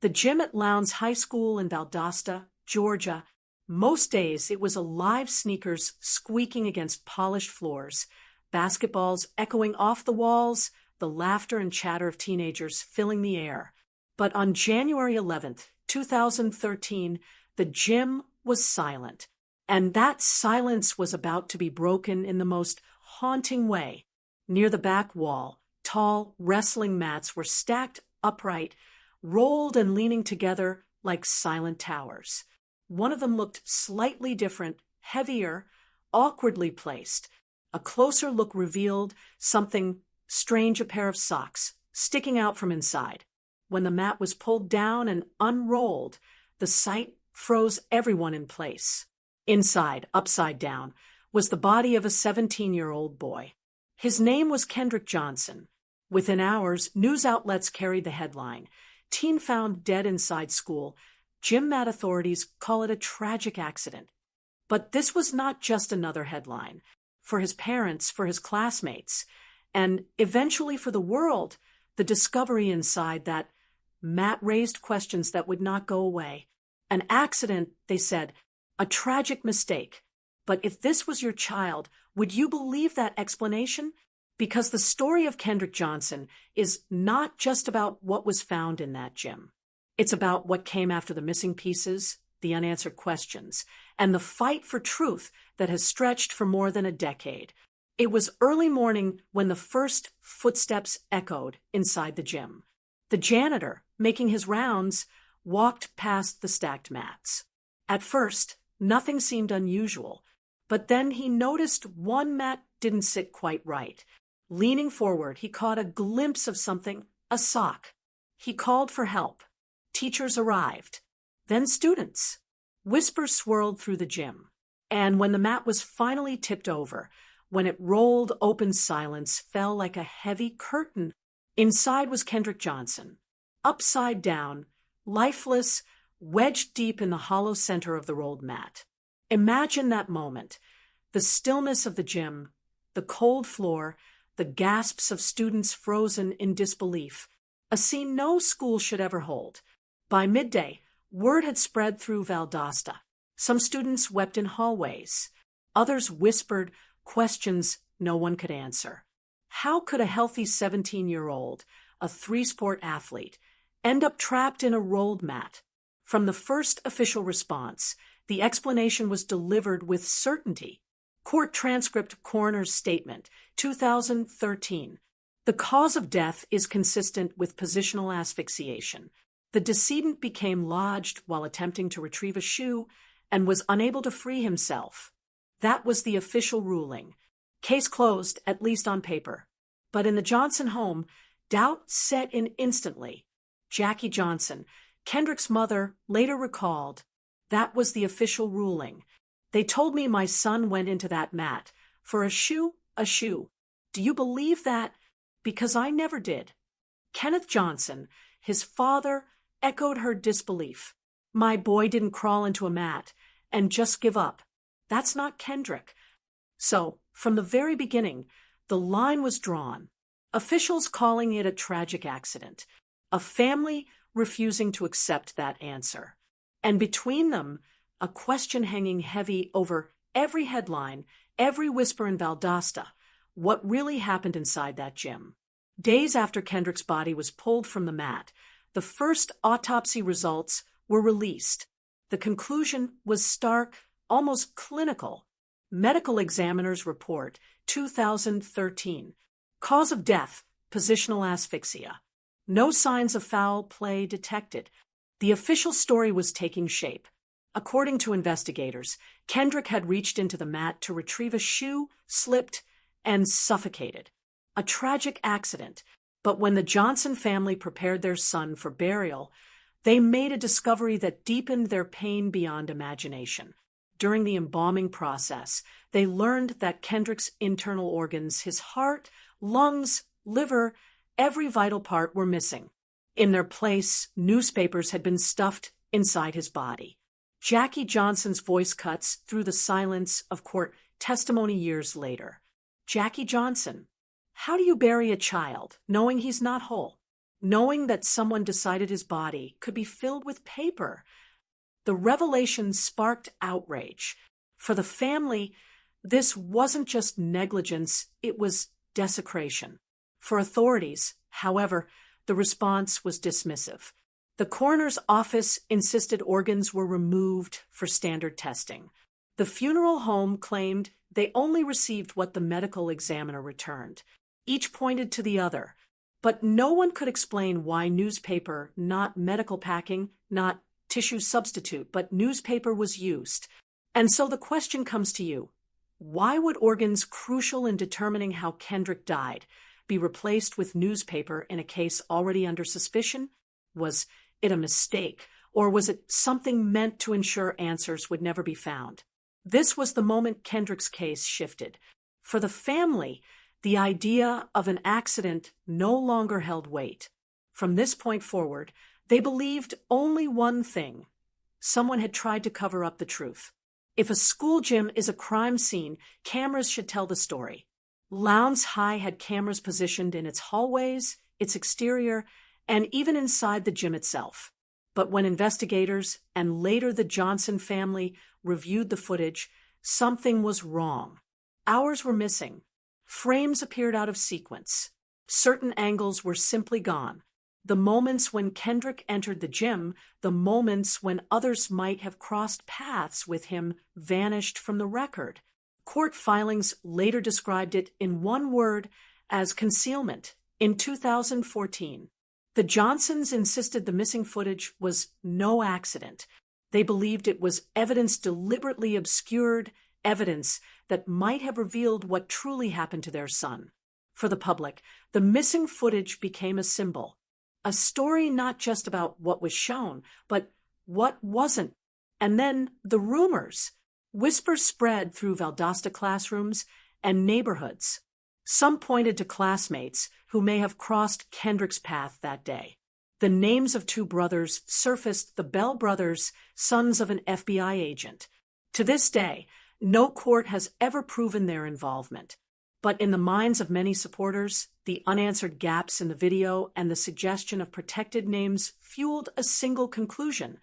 The gym at Lowndes High School in Valdosta, Georgia. Most days it was alive, sneakers squeaking against polished floors, basketballs echoing off the walls, the laughter and chatter of teenagers filling the air. But on January 11th, 2013, the gym was silent. And that silence was about to be broken in the most haunting way. Near the back wall, tall wrestling mats were stacked upright, rolled and leaning together like silent towers. One of them looked slightly different, heavier, awkwardly placed. A closer look revealed something strange, a pair of socks, sticking out from inside. When the mat was pulled down and unrolled, the sight froze everyone in place. Inside, upside down, was the body of a 17-year-old boy. His name was Kendrick Johnson. Within hours, news outlets carried the headline, "Teen found dead inside school. Gym mat authorities call it a tragic accident." But this was not just another headline. For his parents, for his classmates, and eventually for the world, the discovery inside that mat raised questions that would not go away. An accident, they said, a tragic mistake. But if this was your child, would you believe that explanation? Because the story of Kendrick Johnson is not just about what was found in that gym. It's about what came after the missing pieces, the unanswered questions, and the fight for truth that has stretched for more than a decade. It was early morning when the first footsteps echoed inside the gym. The janitor, making his rounds, walked past the stacked mats. At first, nothing seemed unusual, but then he noticed one mat didn't sit quite right. Leaning forward, he caught a glimpse of something, a sock. He called for help. Teachers arrived. Then students. Whispers swirled through the gym. And when the mat was finally tipped over, when it rolled open, silence fell like a heavy curtain. Inside was Kendrick Johnson, upside down, lifeless, wedged deep in the hollow center of the rolled mat. Imagine that moment. The stillness of the gym, the cold floor, the gasps of students frozen in disbelief. A scene no school should ever hold. By midday, word had spread through Valdosta. Some students wept in hallways. Others whispered questions no one could answer. How could a healthy 17-year-old, a three-sport athlete, end up trapped in a rolled mat? From the first official response, the explanation was delivered with certainty. Court transcript, coroner's statement, 2013. The cause of death is consistent with positional asphyxiation. The decedent became lodged while attempting to retrieve a shoe and was unable to free himself. That was the official ruling. Case closed, at least on paper. But in the Johnson home, doubt set in instantly. Jackie Johnson, Kendrick's mother, later recalled, "That was the official ruling. They told me my son went into that mat. For a shoe, a shoe. Do you believe that? Because I never did." Kenneth Johnson, his father, echoed her disbelief. "My boy didn't crawl into a mat and just give up. That's not Kendrick." So, from the very beginning, the line was drawn. Officials calling it a tragic accident. A family refusing to accept that answer. And between them, a question hanging heavy over every headline, every whisper in Valdosta. What really happened inside that gym? Days after Kendrick's body was pulled from the mat, the first autopsy results were released. The conclusion was stark, almost clinical. Medical Examiner's Report, 2013. Cause of death, positional asphyxia. No signs of foul play detected. The official story was taking shape. According to investigators, Kendrick had reached into the mat to retrieve a shoe, slipped, and suffocated. A tragic accident. But when the Johnson family prepared their son for burial, they made a discovery that deepened their pain beyond imagination. During the embalming process, they learned that Kendrick's internal organs, his heart, lungs, liver, every vital part were missing. In their place, newspapers had been stuffed inside his body. Jackie Johnson's voice cuts through the silence of court testimony years later. "Jackie Johnson, how do you bury a child knowing he's not whole? knowing that someone decided his body could be filled with paper. The revelation sparked outrage. For the family, this wasn't just negligence, it was desecration. For authorities, however, the response was dismissive. The coroner's office insisted organs were removed for standard testing. The funeral home claimed they only received what the medical examiner returned. Each pointed to the other, but no one could explain why newspaper, not medical packing, not tissue substitute, but newspaper was used. And so the question comes to you: why would organs crucial in determining how Kendrick died be replaced with newspaper in a case already under suspicion? Was it a mistake, or was it something meant to ensure answers would never be found? This was the moment Kendrick's case shifted. For the family, the idea of an accident no longer held weight. From this point forward, they believed only one thing: someone had tried to cover up the truth. If a school gym is a crime scene, cameras should tell the story. Lowndes High had cameras positioned in its hallways, its exterior, and even inside the gym itself. But when investigators, and later the Johnson family, reviewed the footage, something was wrong. Hours were missing. Frames appeared out of sequence. Certain angles were simply gone. The moments when Kendrick entered the gym, the moments when others might have crossed paths with him, vanished from the record. Court filings later described it in one word as concealment. In 2014, the Johnsons insisted the missing footage was no accident. They believed it was evidence deliberately obscured, evidence that might have revealed what truly happened to their son. For the public, the missing footage became a symbol. A story not just about what was shown, but what wasn't. And then the rumors. Whispers spread through Valdosta classrooms and neighborhoods. Some pointed to classmates who may have crossed Kendrick's path that day. The names of two brothers surfaced, the Bell brothers, sons of an FBI agent. To this day, no court has ever proven their involvement. But in the minds of many supporters, the unanswered gaps in the video and the suggestion of protected names fueled a single conclusion: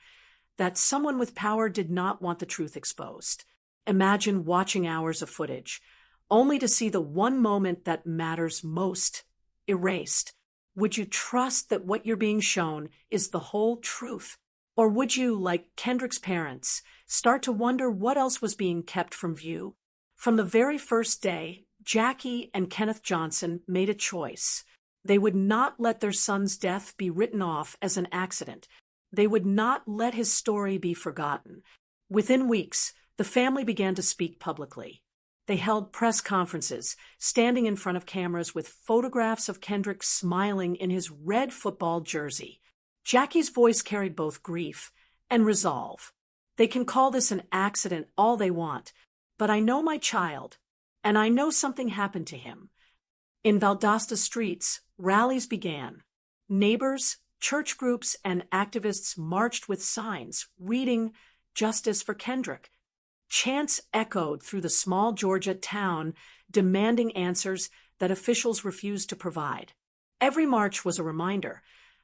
that someone with power did not want the truth exposed. Imagine watching hours of footage, only to see the one moment that matters most erased. Would you trust that what you're being shown is the whole truth? Or would you, like Kendrick's parents, start to wonder what else was being kept from view? From the very first day, Jackie and Kenneth Johnson made a choice. They would not let their son's death be written off as an accident. They would not let his story be forgotten. Within weeks, the family began to speak publicly. They held press conferences, standing in front of cameras with photographs of Kendrick smiling in his red football jersey. Jackie's voice carried both grief and resolve. They can call this an accident all they want, but I know my child, and I know something happened to him. In Valdosta streets, rallies began. Neighbors, church groups, and activists marched with signs reading "Justice for Kendrick." Chants echoed through the small Georgia town, demanding answers that officials refused to provide. Every march was a reminder.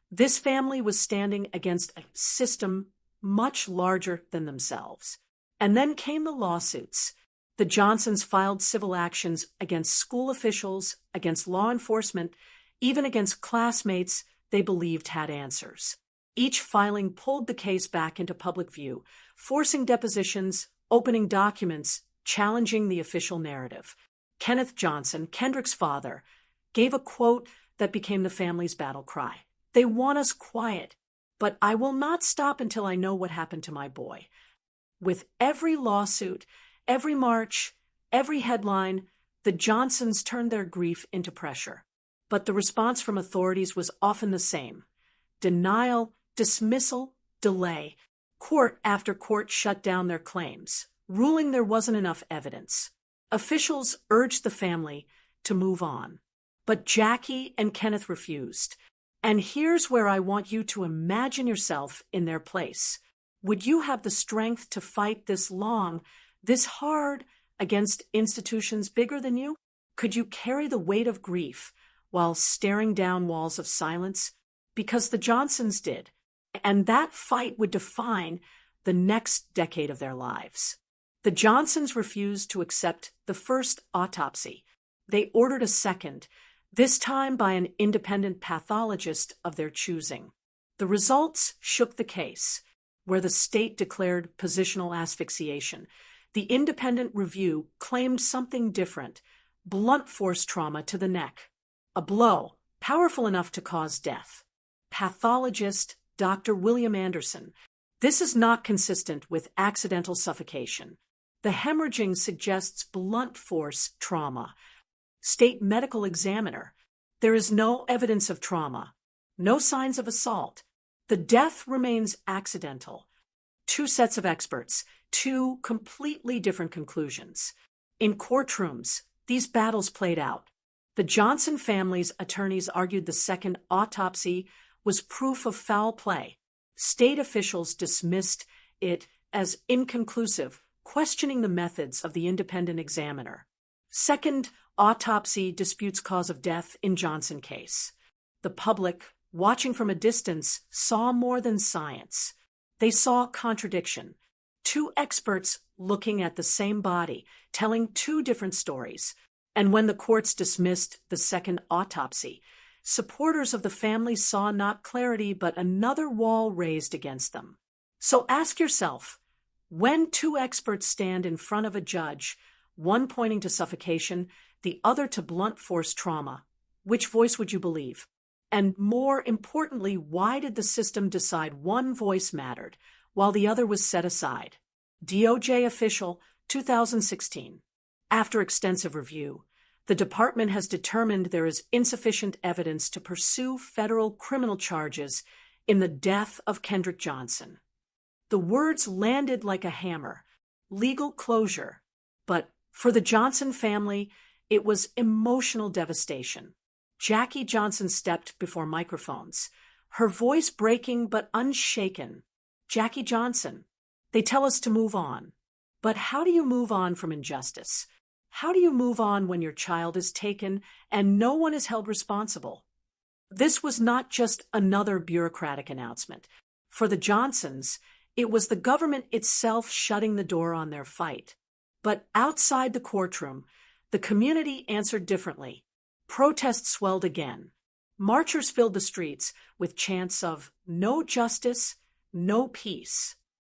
This family was standing against a system much larger than themselves. And then came the lawsuits. The Johnsons filed civil actions against school officials, against law enforcement, even against classmates they believed had answers. Each filing pulled the case back into public view, forcing depositions, opening documents, challenging the official narrative. Kenneth Johnson, Kendrick's father, gave a quote that became the family's battle cry: "They want us quiet, but I will not stop until I know what happened to my boy." With every lawsuit, every march, every headline, the Johnsons turned their grief into pressure. But the response from authorities was often the same: denial, dismissal, delay. Court after court shut down their claims, ruling there wasn't enough evidence. Officials urged the family to move on. But Jackie and Kenneth refused. And here's where I want you to imagine yourself in their place. Would you have the strength to fight this long, this hard, against institutions bigger than you? Could you carry the weight of grief while staring down walls of silence? Because the Johnsons did. And that fight would define the next decade of their lives. The Johnsons refused to accept the first autopsy. They ordered a second, this time by an independent pathologist of their choosing. The results shook the case, where the state declared positional asphyxiation. The independent review claimed something different: blunt force trauma to the neck, a blow powerful enough to cause death. Pathologist Dr. William Anderson: this is not consistent with accidental suffocation. The hemorrhaging suggests blunt force trauma. State medical examiner: there is no evidence of trauma, no signs of assault. The death remains accidental. Two sets of experts, two completely different conclusions. In courtrooms, these battles played out. The Johnson family's attorneys argued the second autopsy was proof of foul play. State officials dismissed it as inconclusive, questioning the methods of the independent examiner. Second autopsy disputes cause of death in Johnson case. The public, watching from a distance, saw more than science. They saw contradiction. Two experts looking at the same body, telling two different stories. And when the courts dismissed the second autopsy, supporters of the family saw not clarity but another wall raised against them. So ask yourself, when two experts stand in front of a judge, one pointing to suffocation, the other to blunt force trauma, which voice would you believe? And more importantly, why did the system decide one voice mattered while the other was set aside? DOJ official, 2016. After extensive review, the department has determined there is insufficient evidence to pursue federal criminal charges in the death of Kendrick Johnson. The words landed like a hammer: legal closure. But for the Johnson family, it was emotional devastation. Jackie Johnson stepped before microphones, her voice breaking but unshaken. Jackie Johnson: they tell us to move on. But how do you move on from injustice? How do you move on when your child is taken and no one is held responsible? This was not just another bureaucratic announcement. For the Johnsons, it was the government itself shutting the door on their fight. But outside the courtroom, the community answered differently. Protests swelled again. Marchers filled the streets with chants of "No justice, no peace."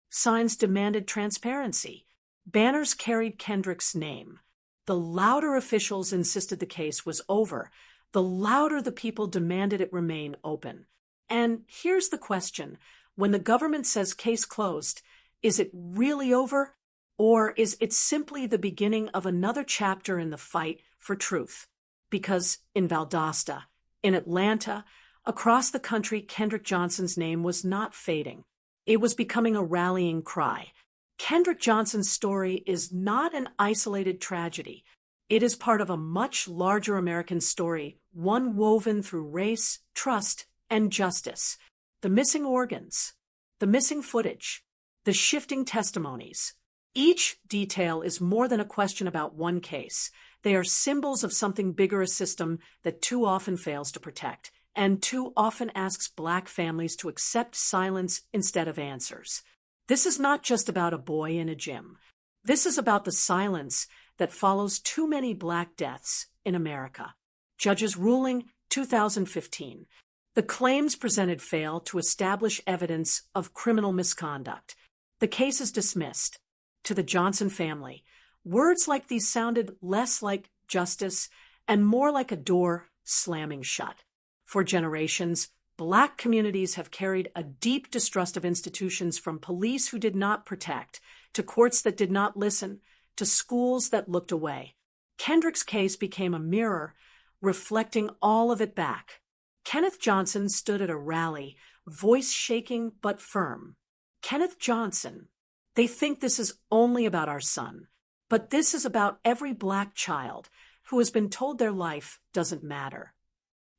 Signs demanded transparency. Banners carried Kendrick's name. The louder officials insisted the case was over, the louder the people demanded it remain open. And here's the question: when the government says case closed, is it really over? Or is it simply the beginning of another chapter in the fight for truth? Because in Valdosta, in Atlanta, across the country, Kendrick Johnson's name was not fading. It was becoming a rallying cry. Kendrick Johnson's story is not an isolated tragedy. It is part of a much larger American story, one woven through race, trust, and justice. The missing organs, the missing footage, the shifting testimonies. Each detail is more than a question about one case. They are symbols of something bigger, a system that too often fails to protect, and too often asks Black families to accept silence instead of answers. This is not just about a boy in a gym. This is about the silence that follows too many Black deaths in America. Judges ruling 2015. The claims presented fail to establish evidence of criminal misconduct. The case is dismissed. To the Johnson family, words like these sounded less like justice and more like a door slamming shut. For generations, Black communities have carried a deep distrust of institutions, from police who did not protect, to courts that did not listen, to schools that looked away. Kendrick's case became a mirror, reflecting all of it back. Kenneth Johnson stood at a rally, voice shaking but firm. Kenneth Johnson: they think this is only about our son, but this is about every Black child who has been told their life doesn't matter.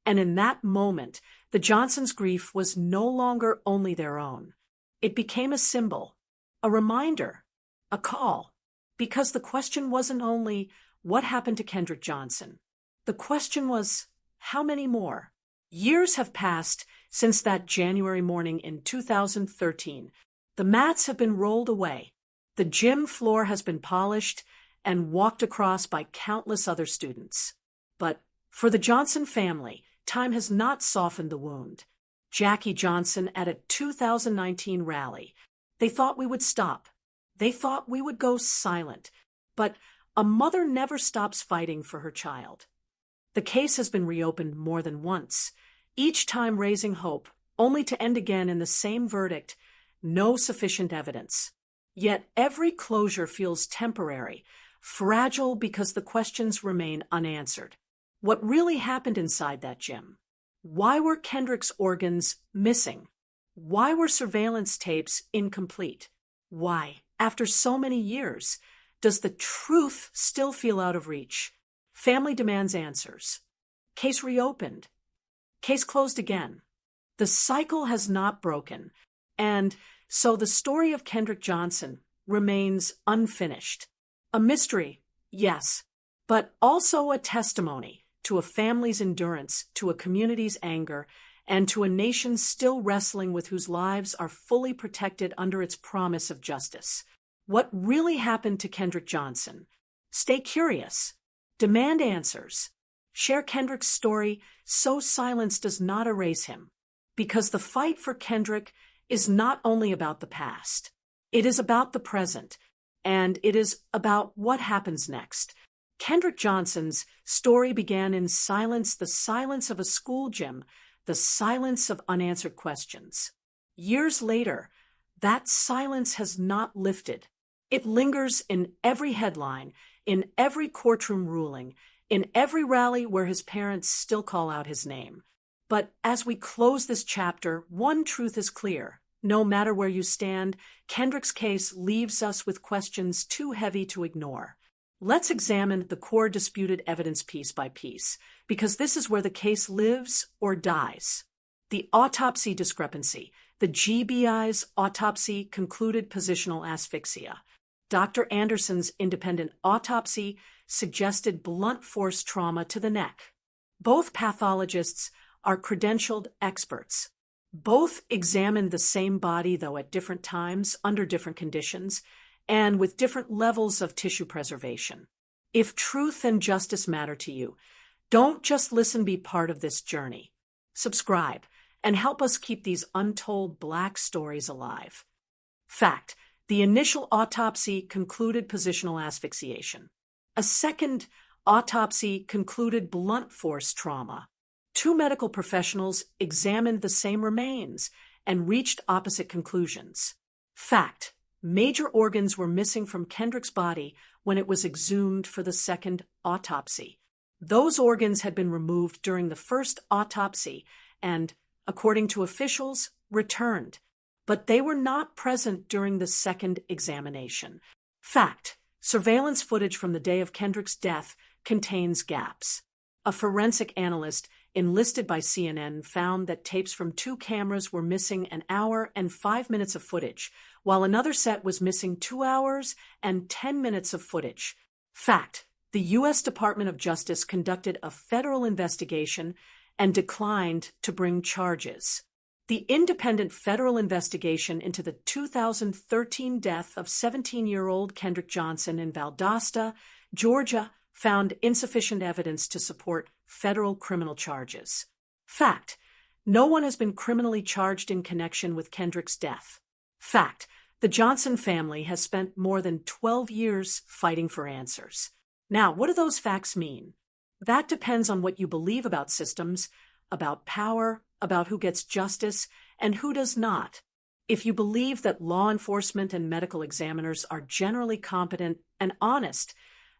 And in that moment, the Johnsons' grief was no longer only their own. It became a symbol, a reminder, a call, because the question wasn't only what happened to Kendrick Johnson. The question was, how many more? Years have passed since that January morning in 2013. The mats have been rolled away. The gym floor has been polished and walked across by countless other students. But for the Johnson family, time has not softened the wound. Jackie Johnson at a 2019 rally. They thought we would stop. They thought we would go silent. But a mother never stops fighting for her child. The case has been reopened more than once, each time raising hope, only to end again in the same verdict: no sufficient evidence. Yet every closure feels temporary, fragile because the questions remain unanswered. What really happened inside that gym? Why were Kendrick's organs missing? Why were surveillance tapes incomplete? Why, after so many years, does the truth still feel out of reach? Family demands answers. Case reopened. Case closed again. The cycle has not broken, and so the story of Kendrick Johnson remains unfinished. A mystery, yes, but also a testimony to a family's endurance, to a community's anger, and to a nation still wrestling with whose lives are fully protected under its promise of justice. What really happened to Kendrick Johnson? Stay curious. Demand answers. Share Kendrick's story so silence does not erase him. Because the fight for Kendrick is not only about the past. It is about the present, and it is about what happens next. Kendrick Johnson's story began in silence, the silence of a school gym, the silence of unanswered questions. Years later, that silence has not lifted. It lingers in every headline, in every courtroom ruling, in every rally where his parents still call out his name. But as we close this chapter, one truth is clear. No matter where you stand, Kendrick's case leaves us with questions too heavy to ignore. Let's examine the core disputed evidence piece by piece, because this is where the case lives or dies. The autopsy discrepancy. The GBI's autopsy concluded positional asphyxia. Dr. Anderson's independent autopsy suggested blunt force trauma to the neck. Both pathologists are credentialed experts. Both examined the same body, though at different times, under different conditions, and with different levels of tissue preservation. If truth and justice matter to you, don't just listen, be part of this journey. Subscribe and help us keep these untold Black stories alive. Fact: the initial autopsy concluded positional asphyxiation. A second autopsy concluded blunt force trauma. Two medical professionals examined the same remains and reached opposite conclusions. Fact: major organs were missing from Kendrick's body when it was exhumed for the second autopsy. Those organs had been removed during the first autopsy and, according to officials, returned. But they were not present during the second examination. Fact: surveillance footage from the day of Kendrick's death contains gaps. A forensic analyst enlisted by CNN found that tapes from two cameras were missing an hour and 5 minutes of footage, while another set was missing 2 hours and 10 minutes of footage. Fact: the U.S. Department of Justice conducted a federal investigation and declined to bring charges. The independent federal investigation into the 2013 death of 17-year-old Kendrick Johnson in Valdosta, Georgia, found insufficient evidence to support federal criminal charges. Fact: no one has been criminally charged in connection with Kendrick's death. Fact: the Johnson family has spent more than 12 years fighting for answers. Now, what do those facts mean? That depends on what you believe about systems, about power, about who gets justice, and who does not. If you believe that law enforcement and medical examiners are generally competent and honest,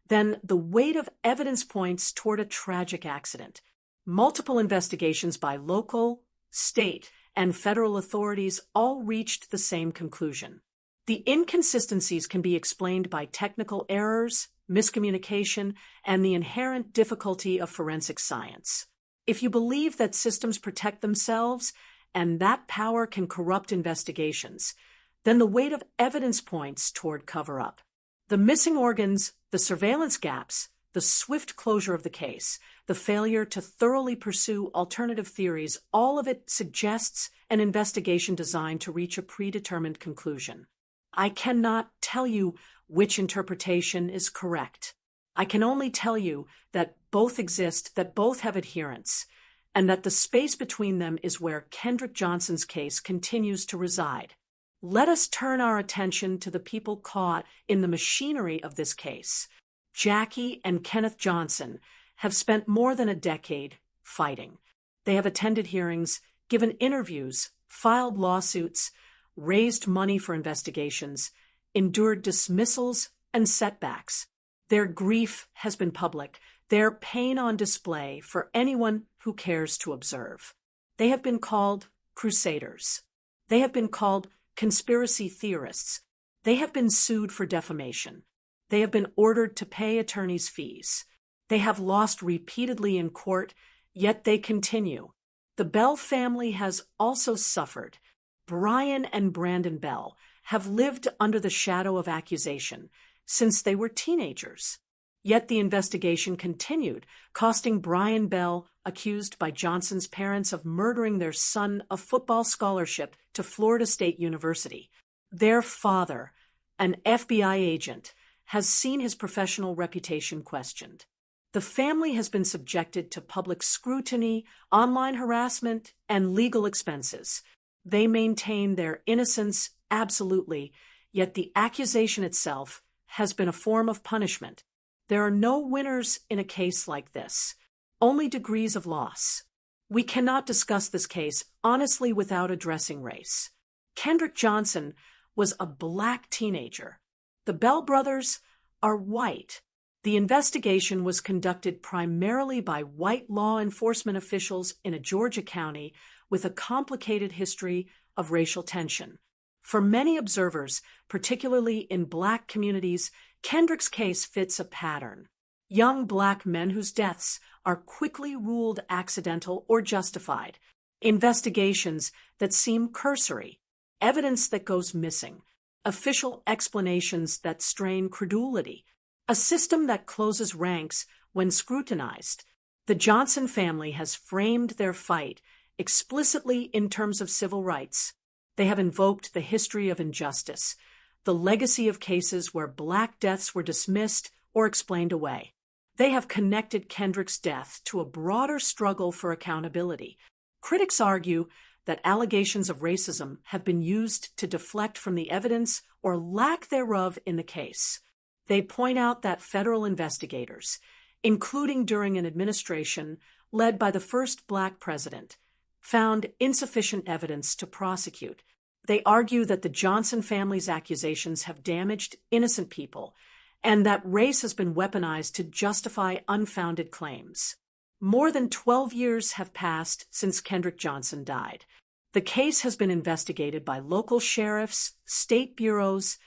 then the weight of evidence points toward a tragic accident. Multiple investigations by local, state, and federal authorities all reached the same conclusion. The inconsistencies can be explained by technical errors, miscommunication, and the inherent difficulty of forensic science. If you believe that systems protect themselves and that power can corrupt investigations, then the weight of evidence points toward cover-up. The missing organs, the surveillance gaps, the swift closure of the case, the failure to thoroughly pursue alternative theories, all of it suggests an investigation designed to reach a predetermined conclusion. I cannot tell you which interpretation is correct. I can only tell you that both exist, that both have adherents, and that the space between them is where Kendrick Johnson's case continues to reside. Let us turn our attention to the people caught in the machinery of this case. Jackie and Kenneth Johnson have spent more than a decade fighting. They have attended hearings, given interviews, filed lawsuits, raised money for investigations, endured dismissals and setbacks. Their grief has been public, their pain on display for anyone who cares to observe. They have been called crusaders. They have been called conspiracy theorists. They have been sued for defamation. They have been ordered to pay attorneys' fees. They have lost repeatedly in court, yet they continue. The Bell family has also suffered. Brian and Brandon Bell have lived under the shadow of accusation since they were teenagers. Yet the investigation continued, costing Brian Bell, accused by Johnson's parents of murdering their son, a football scholarship to Florida State University. Their father, an FBI agent, has seen his professional reputation questioned. The family has been subjected to public scrutiny, online harassment, and legal expenses. They maintain their innocence absolutely, yet the accusation itself has been a form of punishment. There are no winners in a case like this, only degrees of loss. We cannot discuss this case honestly without addressing race. Kendrick Johnson was a black teenager. The Bell brothers are white. The investigation was conducted primarily by white law enforcement officials in a Georgia county with a complicated history of racial tension. For many observers, particularly in black communities, Kendrick's case fits a pattern. Young black men whose deaths are quickly ruled accidental or justified. Investigations that seem cursory. Evidence that goes missing. Official explanations that strain credulity. A system that closes ranks when scrutinized. The Johnson family has framed their fight explicitly in terms of civil rights. They have invoked the history of injustice, the legacy of cases where black deaths were dismissed or explained away. They have connected Kendrick's death to a broader struggle for accountability. Critics argue that allegations of racism have been used to deflect from the evidence or lack thereof in the case. They point out that federal investigators, including during an administration led by the first black president, found insufficient evidence to prosecute. They argue that the Johnson family's accusations have damaged innocent people and that race has been weaponized to justify unfounded claims. More than 12 years have passed since Kendrick Johnson died. The case has been investigated by local sheriffs, state bureaus,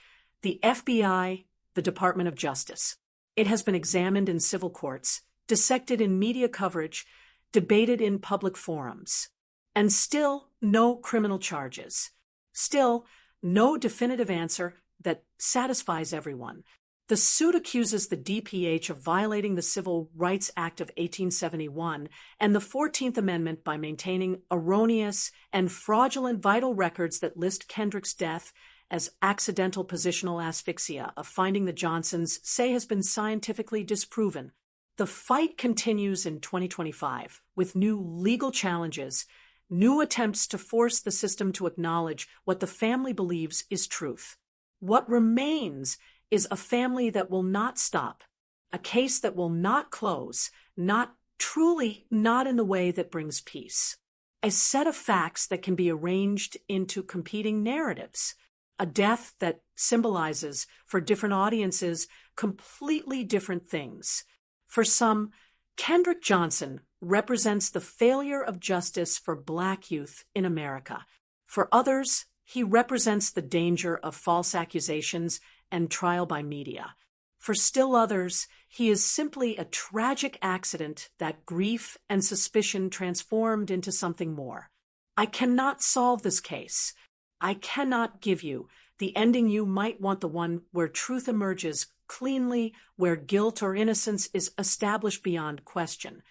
the FBI, the Department of Justice. It has been examined in civil courts, dissected in media coverage, debated in public forums. And still no criminal charges. Still no definitive answer that satisfies everyone. The suit accuses the DPH of violating the Civil Rights Act of 1871 and the 14th Amendment by maintaining erroneous and fraudulent vital records that list Kendrick's death as accidental positional asphyxia, a finding the Johnsons say has been scientifically disproven. The fight continues in 2025 with new legal challenges, new attempts to force the system to acknowledge what the family believes is truth. What remains is a family that will not stop, a case that will not close, not in the way that brings peace. A set of facts that can be arranged into competing narratives. A death that symbolizes, for different audiences, completely different things. For some, Kendrick Johnson represents the failure of justice for black youth in America. For others, he represents the danger of false accusations and trial by media. For still others, he is simply a tragic accident that grief and suspicion transformed into something more. I cannot solve this case. I cannot give you the ending you might want, the one where truth emerges cleanly, where guilt or innocence is established beyond question,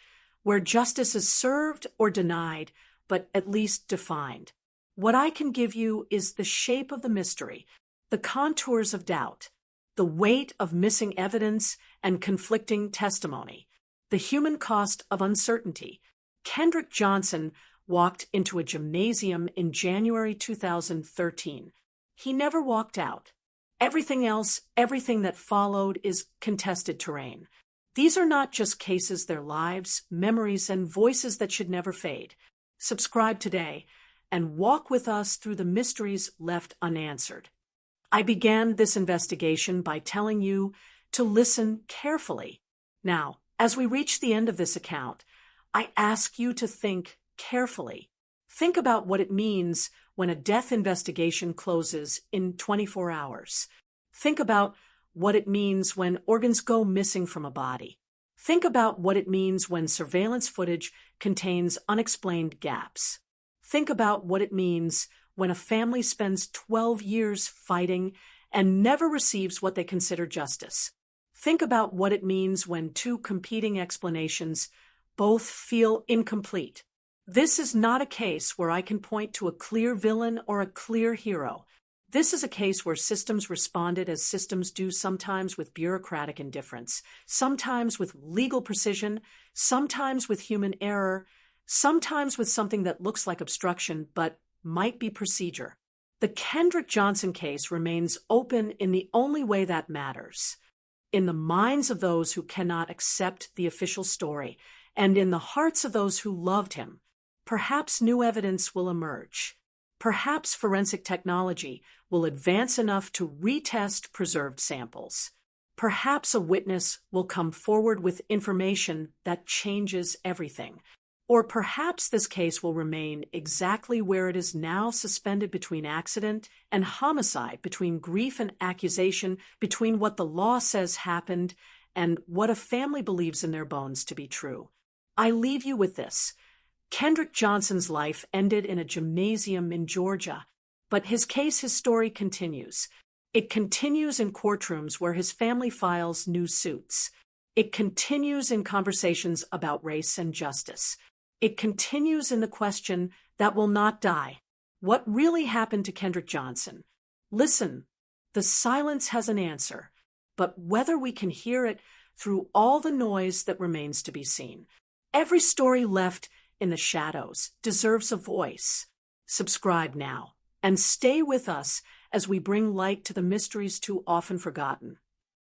where justice is served or denied, but at least defined. What I can give you is the shape of the mystery, the contours of doubt, the weight of missing evidence and conflicting testimony, the human cost of uncertainty. Kendrick Johnson walked into a gymnasium in January 2013. He never walked out. Everything else, everything that followed, is contested terrain. These are not just cases, they're lives, memories, and voices that should never fade. Subscribe today and walk with us through the mysteries left unanswered. I began this investigation by telling you to listen carefully. Now, as we reach the end of this account, I ask you to think carefully. Think about what it means when a death investigation closes in 24 hours. Think about what it means when organs go missing from a body. Think about what it means when surveillance footage contains unexplained gaps. Think about what it means when a family spends 12 years fighting and never receives what they consider justice. Think about what it means when two competing explanations both feel incomplete. This is not a case where I can point to a clear villain or a clear hero. This is a case where systems responded as systems do, sometimes with bureaucratic indifference, sometimes with legal precision, sometimes with human error, sometimes with something that looks like obstruction but might be procedure. The Kendrick Johnson case remains open in the only way that matters: in the minds of those who cannot accept the official story, and in the hearts of those who loved him. Perhaps new evidence will emerge. Perhaps forensic technology will advance enough to retest preserved samples. Perhaps a witness will come forward with information that changes everything. Or perhaps this case will remain exactly where it is now, suspended between accident and homicide, between grief and accusation, between what the law says happened and what a family believes in their bones to be true. I leave you with this. Kendrick Johnson's life ended in a gymnasium in Georgia, but his case, his story continues. It continues in courtrooms where his family files new suits. It continues in conversations about race and justice. It continues in the question that will not die. What really happened to Kendrick Johnson? Listen, the silence has an answer, but whether we can hear it through all the noise that remains to be seen. Every story left in the shadows deserves a voice. Subscribe now and stay with us as we bring light to the mysteries too often forgotten.